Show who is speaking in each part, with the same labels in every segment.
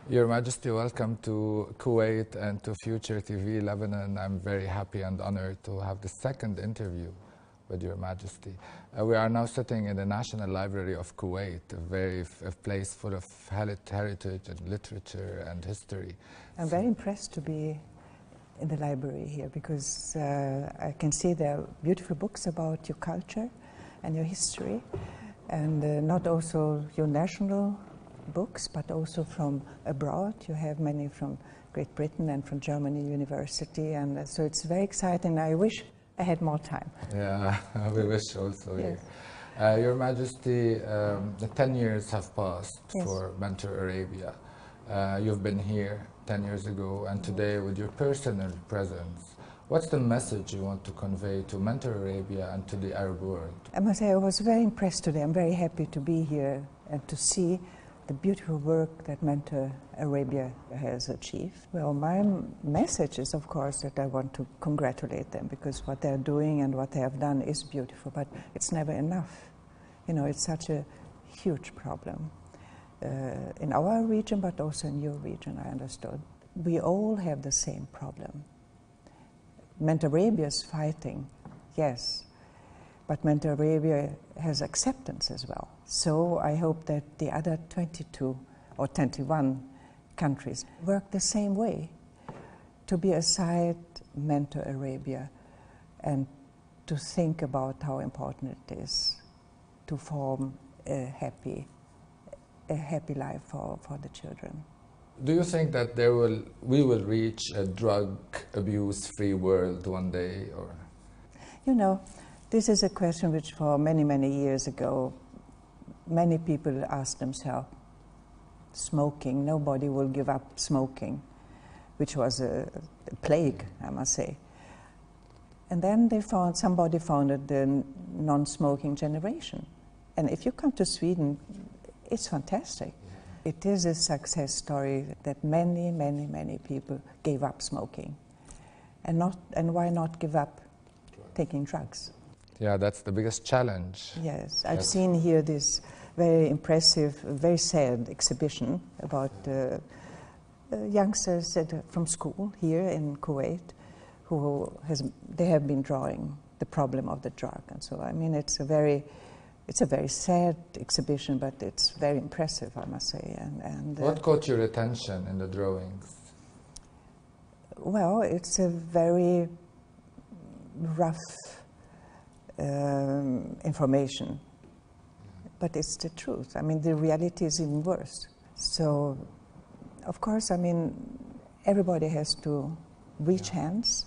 Speaker 1: Your Majesty, welcome to Kuwait and to Future TV Lebanon. I'm very happy and honored to have the second interview with Your Majesty. We are now sitting in the National Library of Kuwait, a place full of heritage and literature and history.
Speaker 2: I'm very impressed to be in the library here because I can see there are beautiful books about your culture and your history, and not also your national books, but also from abroad. You have many from Great Britain and from Germany University, and so it's very exciting. I wish I had more time.
Speaker 1: Yeah, we wish also.
Speaker 2: Yes.
Speaker 1: Your Majesty, the 10 years have passed for Mentor Arabia. You've been here 10 years ago, and today with your personal presence, what's the message you want to convey to Mentor Arabia and to the Arab world?
Speaker 2: I must say I was very impressed today. I'm very happy to be here and to see the beautiful work that Mentor Arabia has achieved. Well, my message is, of course, that I want to congratulate them because what they're doing and what they have done is beautiful, but it's never enough. You know, it's such a huge problem in our region, but also in your region, I understood. We all have the same problem. Mentor Arabia is fighting, yes, but Mentor Arabia has acceptance as well. So I hope that the other 22 or 21 countries work the same way to be aside Mentor Arabia and to think about how important it is to form a happy life for the children.
Speaker 1: Do you think that we will reach a drug abuse-free world one day? Or?
Speaker 2: You know, this is a question which for many, many years ago, many people asked themselves. Smoking, nobody will give up smoking, which was a plague, I must say. And then somebody founded the non-smoking generation. And if you come to Sweden, it's fantastic. It is a success story that many, many, many people gave up smoking. And why not give up taking drugs?
Speaker 1: Yeah, that's the biggest challenge.
Speaker 2: Yes, I've seen here this very impressive, very sad exhibition about youngsters from school here in Kuwait they have been drawing the problem of the drug. And so, I mean, it's a very sad exhibition, but it's very impressive, I must say. And
Speaker 1: what caught your attention in the drawings?
Speaker 2: Well, it's a very rough information, but it's the truth. I mean, the reality is even worse. So, of course, I mean, everybody has to reach hands,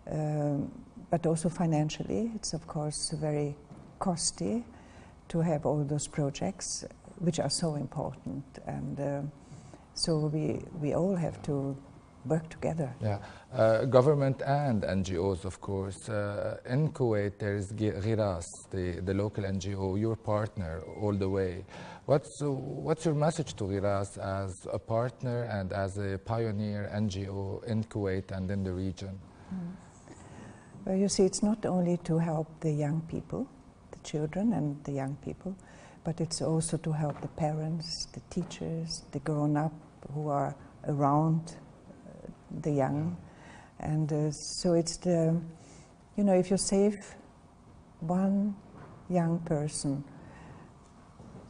Speaker 2: but also financially. It's, of course, very costly to have all those projects, which are so important. And so we all have to work together.
Speaker 1: Yeah, government and NGOs, of course. In Kuwait, there is Ghiras, the local NGO, your partner all the way. What's your message to Ghiras as a partner and as a pioneer NGO in Kuwait and in the region?
Speaker 2: Well, you see, it's not only to help the young people, the children and the young people, but it's also to help the parents, the teachers, the grown-up who are around the young. And so it's you know, if you save one young person,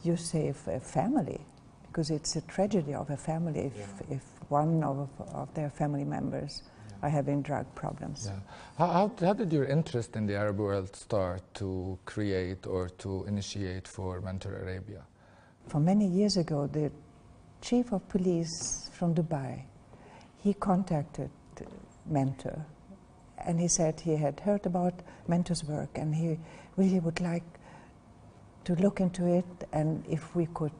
Speaker 2: you save a family, because it's a tragedy of a family if one of their family members are having drug problems.
Speaker 1: Yeah. How did your interest in the Arab world start to create or to initiate for Mentor Arabia?
Speaker 2: For many years ago, the chief of police from Dubai, he contacted Mentor, and he said he had heard about Mentor's work and he really would like to look into it and if we could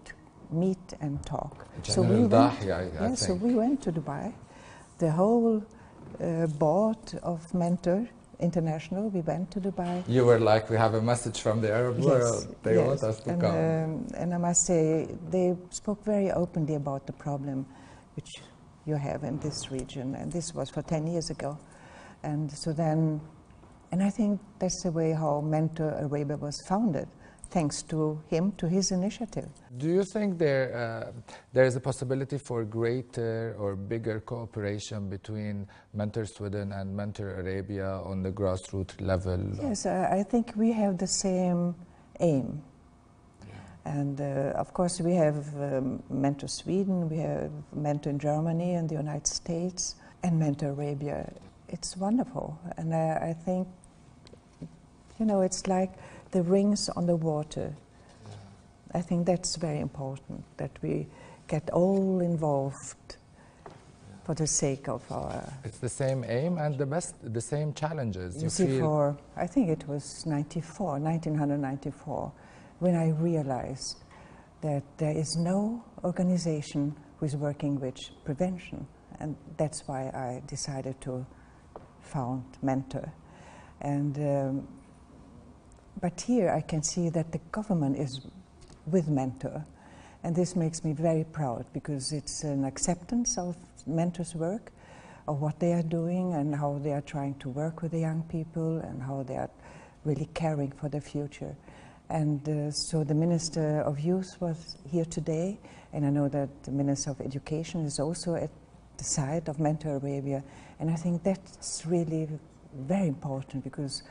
Speaker 2: meet and talk. So we went to Dubai. The whole board of Mentor International, we went to Dubai.
Speaker 1: You were like, we have a message from the Arab world. They want us to come.
Speaker 2: And I must say, they spoke very openly about the problem which you have in this region, and this was for 10 years ago. And so then, and I think that's the way how Mentor Arabia was founded, thanks to him, to his initiative.
Speaker 1: Do you think there is a possibility for greater or bigger cooperation between Mentor Sweden and Mentor Arabia on the grassroots level?
Speaker 2: Yes, I think we have the same aim. And of course we have Mentor Sweden, we have Mentor in Germany and the United States, and Mentor Arabia. It's wonderful. And I think, you know, it's like the rings on the water. I think that's very important, that we get all involved for the sake of our...
Speaker 1: It's the same aim and the same challenges.
Speaker 2: You see, I think it was 1994, when I realized that there is no organization who is working with prevention. And that's why I decided to found Mentor. And but here I can see that the government is with Mentor, and this makes me very proud, because it's an acceptance of Mentor's work, of what they are doing and how they are trying to work with the young people and how they are really caring for the future. And so the Minister of Youth was here today, and I know that the Minister of Education is also at the side of Mentor Arabia, and I think that's really very important, because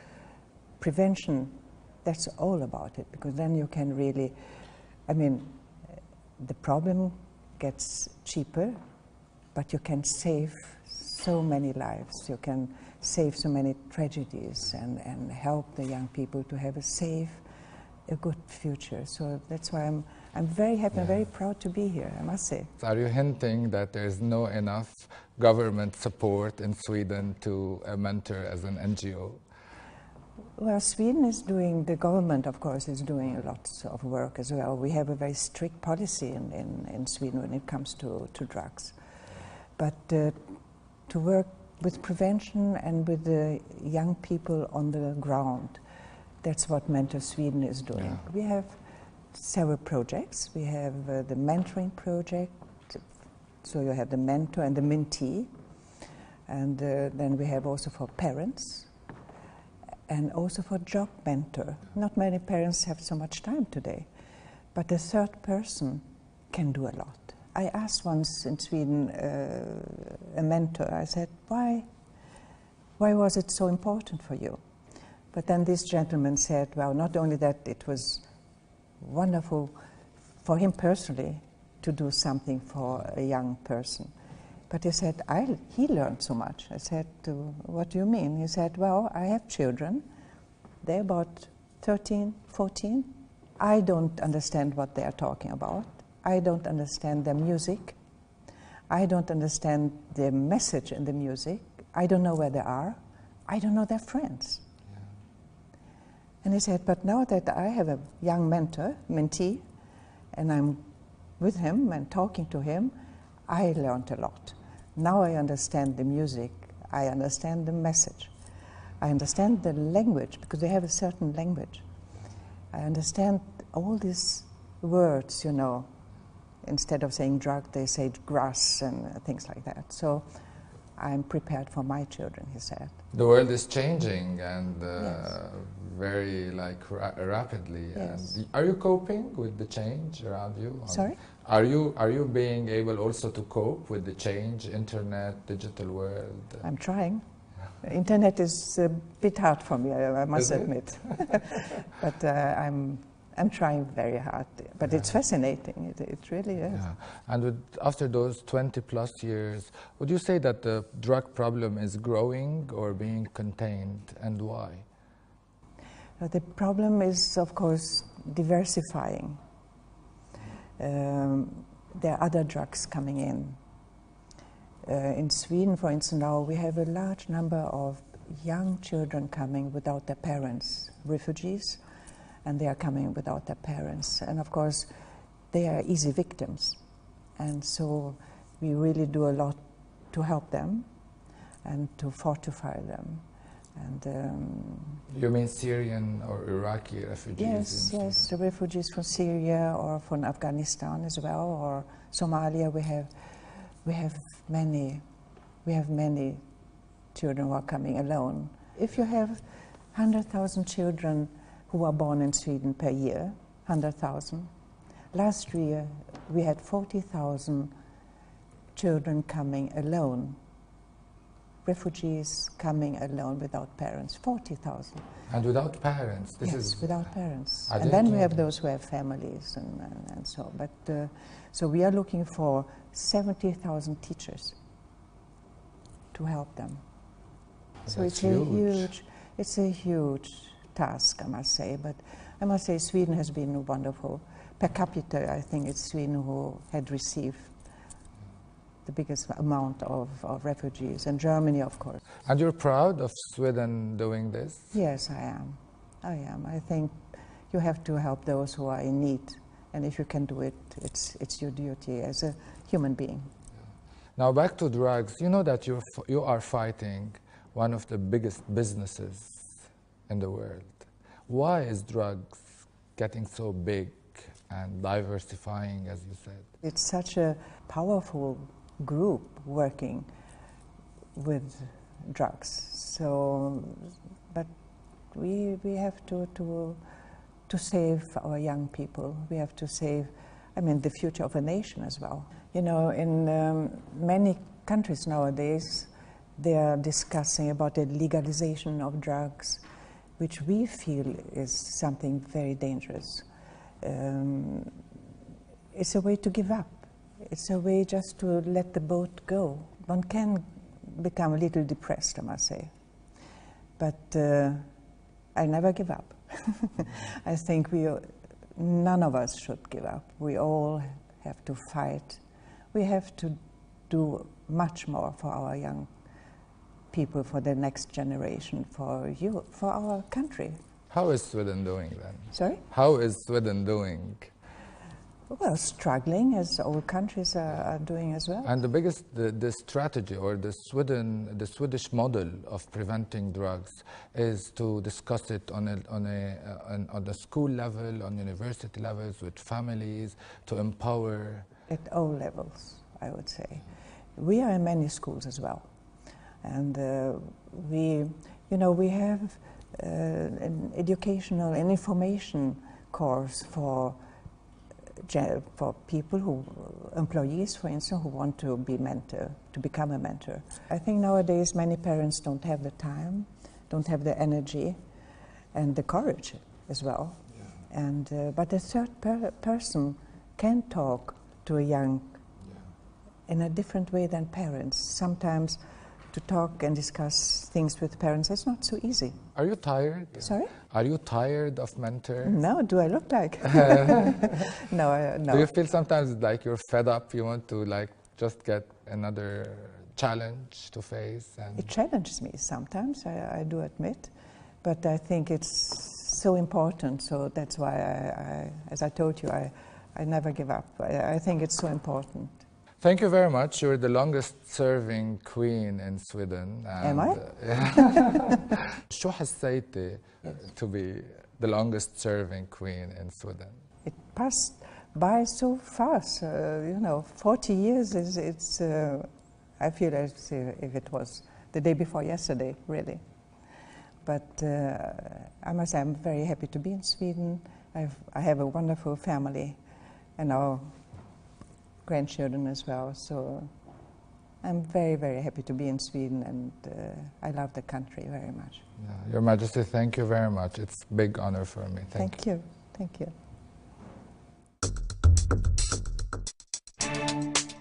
Speaker 2: prevention, that's all about it, because then you can really, I mean, the problem gets cheaper, but you can save so many lives, you can save so many tragedies and help the young people to have a safe, a good future. So that's why I'm very happy and very proud to be here, I must say.
Speaker 1: So are you hinting that there's no enough government support in Sweden to Mentor as an NGO?
Speaker 2: Well, Sweden is doing, the government of course is doing lots of work as well. We have a very strict policy in Sweden when it comes to drugs. But to work with prevention and with the young people on the ground, that's what Mentor Sweden is doing. Yeah. We have several projects. We have the mentoring project, so you have the mentor and the mentee, and then we have also for parents, and also for job mentor. Not many parents have so much time today, but the third person can do a lot. I asked once in Sweden a mentor, I said, why was it so important for you? But then this gentleman said, well, not only that it was wonderful for him personally to do something for a young person, but he said, he learned so much. I said, what do you mean? He said, well, I have children. They're about 13, 14. I don't understand what they are talking about. I don't understand their music. I don't understand the message in the music. I don't know where they are. I don't know their friends. Yeah. And he said, but now that I have a young mentee, and I'm with him and talking to him, I learned a lot. Now I understand the music, I understand the message, I understand the language, because they have a certain language. I understand all these words, you know. Instead of saying drug, they say grass and things like that. So I'm prepared for my children, he said.
Speaker 1: The world is changing and
Speaker 2: yes.
Speaker 1: very rapidly.
Speaker 2: Yes.
Speaker 1: And are you coping with the change around you?
Speaker 2: Sorry?
Speaker 1: Are you being able also to cope with the change, internet, digital world?
Speaker 2: I'm trying. Internet is a bit hard for me, I must admit. But I'm trying very hard, but it's fascinating. It really is.
Speaker 1: Yeah. And after those 20 plus years, would you say that the drug problem is growing or being contained, and why?
Speaker 2: The problem is, of course, diversifying. There are other drugs coming in. In Sweden, for instance, now we have a large number of young children coming without their parents, refugees, and they are coming without their parents. And of course, they are easy victims. And so we really do a lot to help them and to fortify them. And
Speaker 1: you mean Syrian or Iraqi refugees?
Speaker 2: Yes, the refugees from Syria or from Afghanistan as well, or Somalia. We have many children who are coming alone. If you have 100,000 children who are born in Sweden per year, 100,000. Last year, we had 40,000 children coming alone, refugees coming alone without parents, 40,000.
Speaker 1: And without parents?
Speaker 2: This is without parents.
Speaker 1: And
Speaker 2: then we have those who have families and so. But so we are looking for 70,000 teachers to help them. So
Speaker 1: That's
Speaker 2: it's a huge task, I must say. But I must say Sweden has been wonderful. Per capita, I think it's Sweden who had received the biggest amount of refugees, and Germany, of course.
Speaker 1: And you're proud of Sweden doing this?
Speaker 2: Yes, I am. I think you have to help those who are in need, and if you can do it, it's your duty as a human being.
Speaker 1: Now back to drugs. You know that you are fighting one of the biggest businesses in the world. Why is drugs getting so big and diversifying, as you said?
Speaker 2: It's such a powerful group working with drugs. So, but we have to save our young people. We have to save, the future of a nation as well. You know, in many countries nowadays, they are discussing about the legalization of drugs, which we feel is something very dangerous. It's a way to give up. It's a way just to let the boat go. One can become a little depressed, I must say. But I never give up. I think none of us should give up. We all have to fight. We have to do much more for our young people, for the next generation, for our country.
Speaker 1: How is Sweden doing then?
Speaker 2: Sorry?
Speaker 1: How is Sweden doing?
Speaker 2: Well, struggling as all countries are doing as well.
Speaker 1: And the strategy or the Swedish model of preventing drugs is to discuss it on the school level, on university levels, with families, to empower. At
Speaker 2: all levels, I would say. We are in many schools as well, and we have an educational and information course for people employees, for instance, who want to become a mentor. I think nowadays many parents don't have the time, don't have the energy, and the courage as well. Yeah. And but a third person can talk to a young in a different way than parents. Sometimes to talk and discuss things with parents is not so easy.
Speaker 1: Are you tired?
Speaker 2: Sorry?
Speaker 1: Are you tired of mentors?
Speaker 2: No, do I look like? No.
Speaker 1: Do you feel sometimes like you're fed up, you want to just get another challenge to face?
Speaker 2: It challenges me sometimes, I do admit, but I think it's so important, so that's why I as I told you, I never give up. I think it's so important.
Speaker 1: Thank you very much. You're the longest-serving queen in Sweden.
Speaker 2: Am I?
Speaker 1: شو حسيتي to be the longest-serving queen in Sweden?
Speaker 2: It passed by so fast. 40 years it's. I feel as if it was the day before yesterday, really. But I must say I'm very happy to be in Sweden. I have a wonderful family, and our grandchildren as well, so I'm very, very happy to be in Sweden, and I love the country very much.
Speaker 1: Yeah, Your Majesty, thank you very much. It's a big honor for me.
Speaker 2: Thank you. Thank you.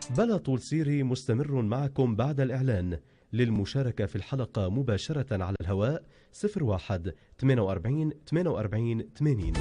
Speaker 3: بلا طول سيري مستمر معكم بعد الإعلان. للمشاركة في الحلقة مباشرة على الهواء 01 48 48 80.